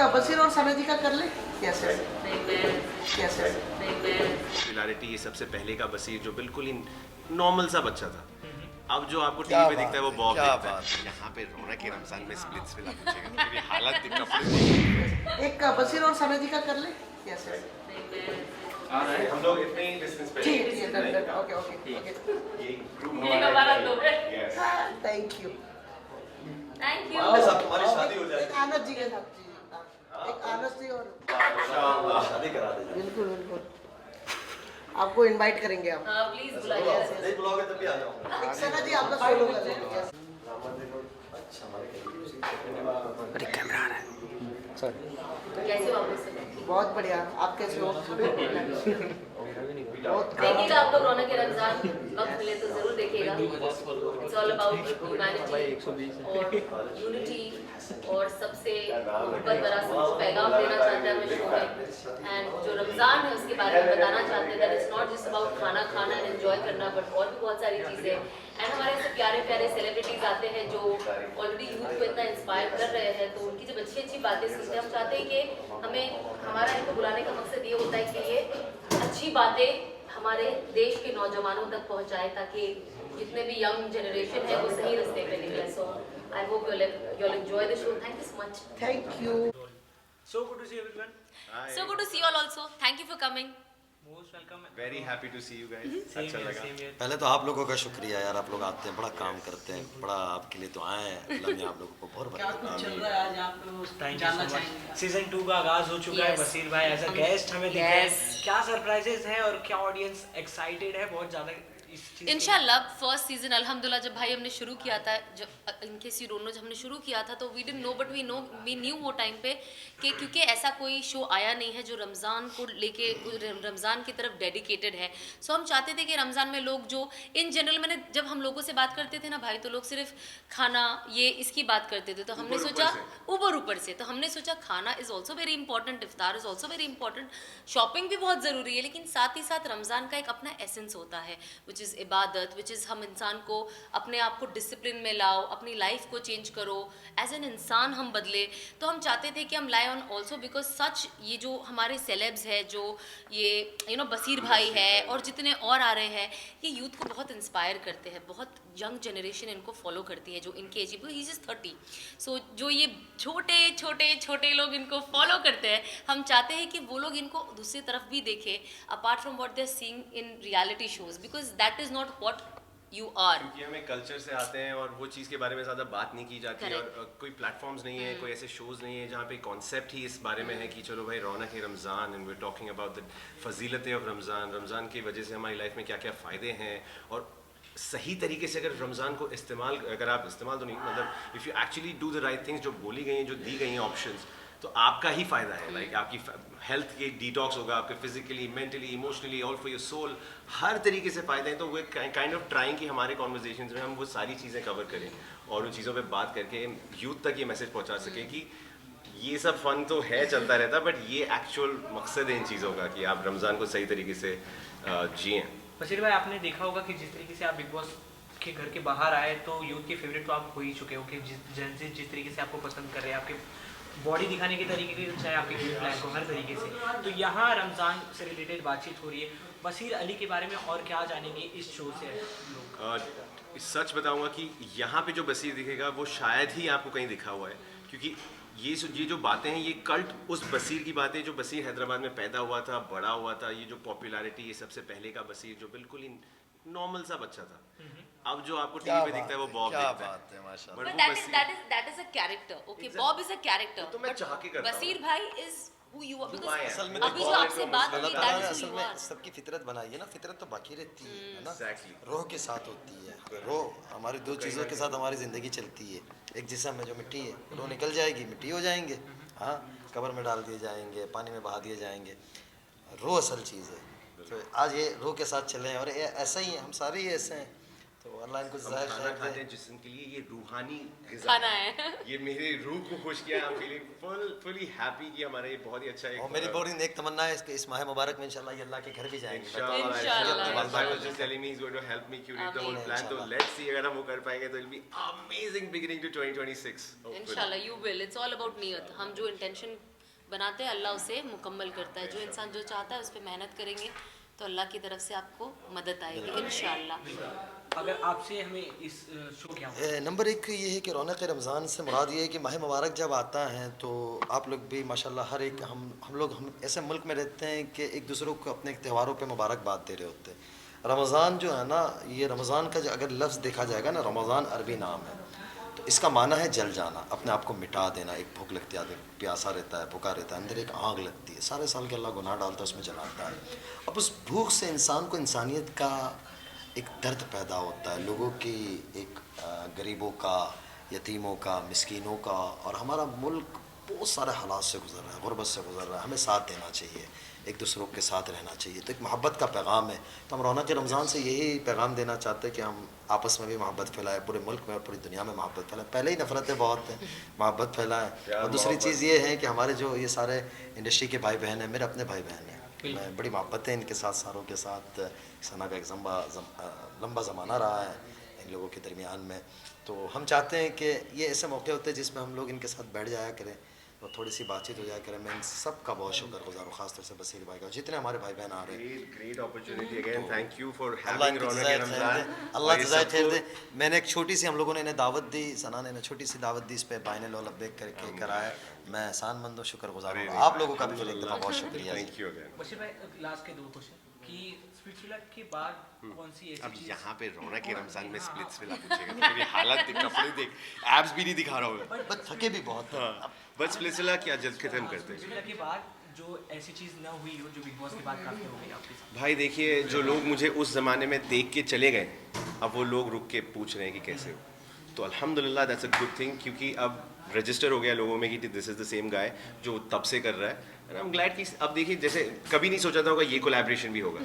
बशीर और सना जी का कर ले कैसे कैसे पॉपुलैरिटी ये सबसे पहले का बशीर जो बिल्कुल ही नॉर्मल सा बच्चा था। अब जो आपको क्या टीवी पे दिखता है वो बॉब क्या दिखता बात है। यहाँ पे रौनक के रमजान में स्प्लिट्स विला पूछेगा तो मेरी हालत कपड़े एक का बशीर और सना जी का कर ले कैसे आ रहा है। हम लोग इतने ही डिस्टेंस पे ठीक है डन ओके ओके ओके ये ग्रुप ये हमारा दो है। Yes thank you thank you. साहब तुम्हारी शादी हो एक जाएगी आनंद जी के साथ एक आनंद जी और इंशाल्लाह शादी करा दे बिल्कुल बिल्कुल आपको इनवाइट करेंगे हम हाँ प्लीज बुलाइए। नहीं बुलाओगे तब भी आ जाऊंगा एक सना जी आपका फॉलो कर लेंगे अच्छा कैसे वापस से? बहुत बढ़िया आप कैसे हो बहुत देखिएगा आप लोग रौनक के रमजान वक्त मिले तो जरूर देखिएगा। इट्स ऑल अबाउट ह्यूमैनिटी और यूनिटी और सबसे ऊपर बड़ा सबको पैगाम देना चाहते हैं हमें शो में। एंड जो रमजान है उसके बारे में बताना चाहते हैं that it's not just about खाना खाना एंड एंजॉय करना बट और भी बहुत सारी चीज़ें। एंड हमारे ऐसे प्यारे प्यारे सेलिब्रिटीज आते हैं जो ऑलरेडी यूथ को इतना इंस्पायर कर रहे हैं, तो उनकी जब अच्छी अच्छी बातें सुनते हैं हम चाहते हैं कि हमें हमारा इनको बुलाने का मकसद ये होता है कि ये अच्छी बातें हमारे देश के नौजवानों तक पहुंचाए ताकि जितने भी यंग जनरेशन है वो सही रास्ते पे निकले। So I hope you'll enjoy the show. Thank you so much. Thank you So good to see everyone. So good to see you all also. Thank you for coming. Most welcome. Very happy to see you guys. Same अच्छा here, लगा। same here. पहले तो आप लोगों का शुक्रिया यार, आप लोग आते हैं, बड़ा काम करते हैं, बड़ा आपके लिए तो आए हैं। अल्लाह ने आप लोगों को बहुत बरकत दी। है आज आप Thank you so much. Season 2 का आगाज हो चुका है। Yes. बशीर भाई एज अ गेस्ट हमें दिखे हैं। Yes. क्या सरप्राइजेस हैं और क्या ऑडियंस एक्साइटेड है बहुत ज्यादा इस चीज के लिए? इंशाल्लाह फर्स्ट सीजन अल्हम्दुलिल्लाह जब भाई हमने शुरू किया था, जब in case you don't know, जब हमने शुरू किया था तो we didn't know but we knew वो टाइम पे कि क्योंकि ऐसा कोई शो आया नहीं है जो रमज़ान को लेके रमज़ान की तरफ डेडिकेटेड है। सो हम चाहते थे कि रमज़ान में लोग जो इन जनरल, मैंने जब हम लोगों से बात करते थे ना भाई, तो लोग सिर्फ खाना ये इसकी बात करते थे, तो हमने ऊपर सोचा से। ऊपर से तो हमने सोचा खाना is also very important, iftar is also very important, shopping भी बहुत ज़रूरी है, लेकिन साथ ही साथ रमज़ान का एक अपना एसेंस होता है विच इज़ इबादत, विच इज़ हम इंसान को अपने आप को डिसिप्लिन में लाओ, अपनी लाइफ को चेंज करो, एज एन इंसान हम बदले। तो हम चाहते थे कि हम लाए ऑन ऑल्सो बिकॉज सच ये जो हमारे सेलेब्स है, जो ये बशीर भाई है और जितने और आ रहे हैं, ये यूथ को बहुत इंस्पायर करते हैं, बहुत यंग जनरेशन इनको फॉलो करती है जो इनके एज ही इज 30। सो जो ये छोटे छोटे छोटे लोग इनको फॉलो करते हैं, हम चाहते हैं कि वो लोग इनको दूसरी तरफ भी देखें apart from what they are seeing in reality shows, because that is not what you are. क्योंकि हमें कल्चर से आते हैं और वो चीज़ के बारे में ज़्यादा बात नहीं की जाती है और कोई प्लेटफॉर्म्स नहीं है, कोई ऐसे शोज़ नहीं है जहाँ पे कॉन्सेप्ट ही इस बारे में है कि चलो भाई रौनक है Ramzan and we are talking about the फजीलतें ऑफ रमज़ान, रमज़ान की वजह से हमारी लाइफ में क्या क्या फ़ायदे हैं और सही तरीके से अगर रमज़ान को अगर आप इस्तेमाल तो नहीं, मतलब if you actually do the right things, जो बोली गई हैं, जो दी गई हैं ऑप्शंस, तो आपका ही फ़ायदा है। लाइक आपकी हेल्थ के डिटॉक्स होगा, आपके physically, mentally, emotionally, all for your soul, हर तरीके से फ़ायदे हैं। तो वो काइंड ऑफ ट्राइंग कि हमारे कॉन्वर्जेशन में हम वो सारी चीज़ें कवर करें और उन चीज़ों पे बात करके यूथ तक ये मैसेज पहुंचा सकें कि ये सब फ़न तो है चलता रहता, बट ये एक्चुअल मकसद है इन चीज़ों का कि आप रमज़ान को सही तरीके से जिएँ। बशीर भाई आपने देखा होगा कि जिस तरीके से आप बिग बॉस के घर के बाहर आए तो यूथ के फेवरेट तो आप हो ही चुके हो कि जिस तरीके से आपको पसंद कर रहे हैं, आपके बॉडी दिखाने के तरीके से, चाहे आपके गेम प्लान को, हर तरीके से। तो यहाँ रमज़ान से रिलेटेड बातचीत हो रही है, बशीर अली के बारे में और क्या जानेंगे इस शो से लोग? सच बताऊंगा कि यहाँ पे जो बशीर दिखेगा वो शायद ही आपको कहीं दिखा हुआ है, क्योंकि ये जो बातें हैं, ये कल्ट उस बशीर की बातें जो बशीर हैदराबाद में पैदा हुआ था, बड़ा हुआ था, ये जो पॉपुलैरिटी, ये सबसे पहले का बशीर जो बिल्कुल ही नॉर्मल सा बच्चा था। अब जो आपको टीवी पे दिखता है वो बॉब क्या दिखता है। बात है, माशाल्लाह। But But वो that is a character. Okay, Exactly. Bob is a character. वो तो मैं but चाह के करता हूँ। बशीर भाई is who you are. Who I Because am. असल में अभी जो आपसे बात अल्लाह हुई, ताला that ने is असल who you में are. सबकी फितरत बनाई है ना, फितरत तो बाकी रहती है ना, Exactly. रोह के साथ होती है। रोह हमारी दो चीज़ों के साथ हमारी ज़िंदगी चलती है। एक जिस्म है जो मिट्टी है, रोह निकल जाएगी, मिट्टी हो जाएंगे, हाँ, कब्र में डाल दिए जाएंगे, पानी में बहा दिए जाएंगे। रोह असल चीज़ है। तो आज ये रोह के साथ चले हैं और ये ऐसा ही है, हम सारे ही ऐसे हैं। तो अल्लाह इनको हम ज़ाहिर खाना खैर खाते दे। हैं जिसके लिए ये रूहानी ग़िज़ा खाना है। ये मेरे रूह को खुश किया। I am feeling fully happy कि हमारा ये बहुत ही अच्छा और मेरी बड़ी नेक तमन्ना है इस माह मुबारक में इंशाल्लाह ये अल्लाह के घर भी जाएंगे। इंशाल्लाह you will. It's all about नियत। हम जो इंटेंशन बनाते हैं, अल्लाह उसे मुकम्मल करता है। जो इंसान जो चाहता है उस पर मेहनत करेंगे तो अल्लाह की तरफ से आपको मदद आएगी इंशाअल्लाह। अगर आपसे हमें इस शो क्या होगा? नंबर एक ये है कि रौनक रमज़ान से मुराद ये है कि माह मुबारक जब आता है तो आप लोग भी माशाल्लाह हर एक हम ऐसे मुल्क में रहते हैं कि एक दूसरों को अपने त्योहारों पे मुबारकबाद दे रहे होते हैं। रमज़ान जो है ना, ये रमज़ान का जो अगर लफ्ज़ देखा जाएगा ना, रमज़ान अरबी नाम है, तो इसका माना है जल जाना, अपने आप को मिटा देना। एक भूख लगती है, आदमी प्यासा रहता है, भूखा रहता है, अंदर एक आग लगती है, सारे साल के अल्लाह गुनाह डालता है, उसमें जलाता है। अब उस भूख से इंसान को इंसानियत का एक दर्द पैदा होता है, लोगों की एक गरीबों का, यतीमों का, मिस्कीनों का। और हमारा मुल्क बहुत सारे हालात से गुजर रहा है, गुरबत से गुजर रहा है, हमें साथ देना चाहिए, एक दूसरों के साथ रहना चाहिए। तो एक मोहब्बत का पैगाम है। तो हम रौनक रमज़ान से यही पैगाम देना चाहते हैं कि हम आपस में भी मोहब्बत फैलाएं, पूरे मुल्क में और पूरी दुनिया में मोहब्बत फैलाएं। पहले ही नफ़रतें बहुत हैं, मोहब्बत फैलाएं। और दूसरी चीज़ ये है कि हमारे जो ये सारे इंडस्ट्री के भाई बहन हैं, मेरे अपने भाई बहन हैं, मैं बड़ी मोहब्बत है इनके साथ, सारों के साथ। सना का एक लंबा ज़माना रहा है इन लोगों के दरमियान में। तो हम चाहते हैं कि ये ऐसे मौके होते हैं जिसमें हम लोग इनके साथ बैठ जाया करें और थोड़ी सी बातचीत हो जाया करें। मैं इन सब का बहुत शुक्रगुजार हूँ, ख़ासतौर से बसीर भाई का, जितने हमारे भाई बहन आ रहे हैं। Great opportunity again. Thank you for Allah having इनकी रौनक जज़ाय रमज़ान। खैर दे, अल्लाह जज़ाय खैर दे। मैंने एक छोटी सी, हम लोगों ने इन्हें दावत दी, सना ने इन्हें छोटी सी दावत दी, इस पे बाइन लो लब्बैक करके कराया। मैं एहसानमंद हूँ, शुक्रगुजार हूँ। आप लोगों का भी फिर एक दफ़ा बहुत शुक्रिया जी। Thank you again. बशीर भाई, लास्ट के 2 क्वेश्चन कि स्पिरिचुअल के बाद कौन सी ऐसी अब चीज़ यहाँ पे रौनक के रमज़ान में स्प्लिट्स विला पूछेगा तो मेरी हालत देख, कपड़े देख, एब्स भी नहीं दिखा रहा हूँ मैं। बस थके भी बहुत हैं। हाँ, बस स्प्लिट्स विला क्या जल्द खत्म करते हैं। स्पिरिचुअल के बाद जो ऐसी चीज़ ना हुई हो जो बिग बॉस के बाद काफ़ी हो गई आपके साथ? भाई देखिए, जो लोग मुझे उस ज़माने में देख के चले गए, अब वो लोग रुक के पूछ रहे हैं कि कैसे हो। तो अल्हम्दुलिल्लाह दैट्स अ गुड थिंग, क्योंकि अब रजिस्टर हो गया लोगों में कि this is the same guy जो तब से कर रहा है। एंड आई एम ग्लैड कि अब देखिए, जैसे कभी नहीं सोचा था होगा ये कोलैबोरेशन भी होगा।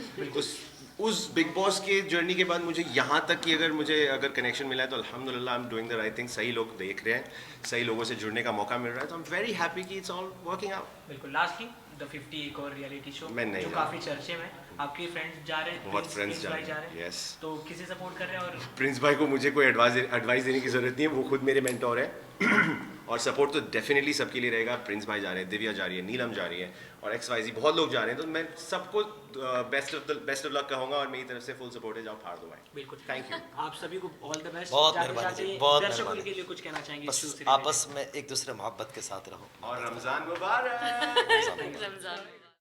उस बिग बॉस के जर्नी के बाद मुझे यहाँ तक कि अगर कनेक्शन मिला है तो अल्हम्दुलिल्लाह I am doing the right thing. सही लोग देख रहे हैं, सही लोगों से जुड़ने का मौका मिल रहा है, तो आई एम वेरी हैप्पी कि इट्स ऑल वर्किंग आउट। बिल्कुल। लास्टली द 50 एक और रियलिटी शो मैं नहीं जो जा रहा। काफ़ी चर्चे में, आपके फ्रेंड्स जा रहे हैं, बहुत फ्रेंड्स जा भाई रहे हैं, यस। तो किसे सपोर्ट कर रहे हैं? और प्रिंस भाई को मुझे कोई एडवाइस देने की ज़रूरत नहीं है, वो खुद मेरे मेंटोर है। और सपोर्ट तो डेफिनेटली सबके लिए रहेगा। प्रिंस भाई जा रहे हैं, दिव्या जा रही है, नीलम जा रही है और XYZ बहुत लोग जा रहे हैं। तो मैं सबको बेस्ट ऑफ लक कहूँगा और मेरी तरफ से फुल सपोर्ट है। जाओ फाड़ दो भाई। बिल्कुल, थैंक यू। आप सभी को ऑल द बेस्ट। बहुत मेहरबानी जी, बहुत दर्शकों मेहरबानी। के लिए कुछ कहना चाहेंगे? इस show बस से related? आपस में एक दूसरे मोहब्बत के साथ रहो। और रमज़ान मुबारक। रमज़ान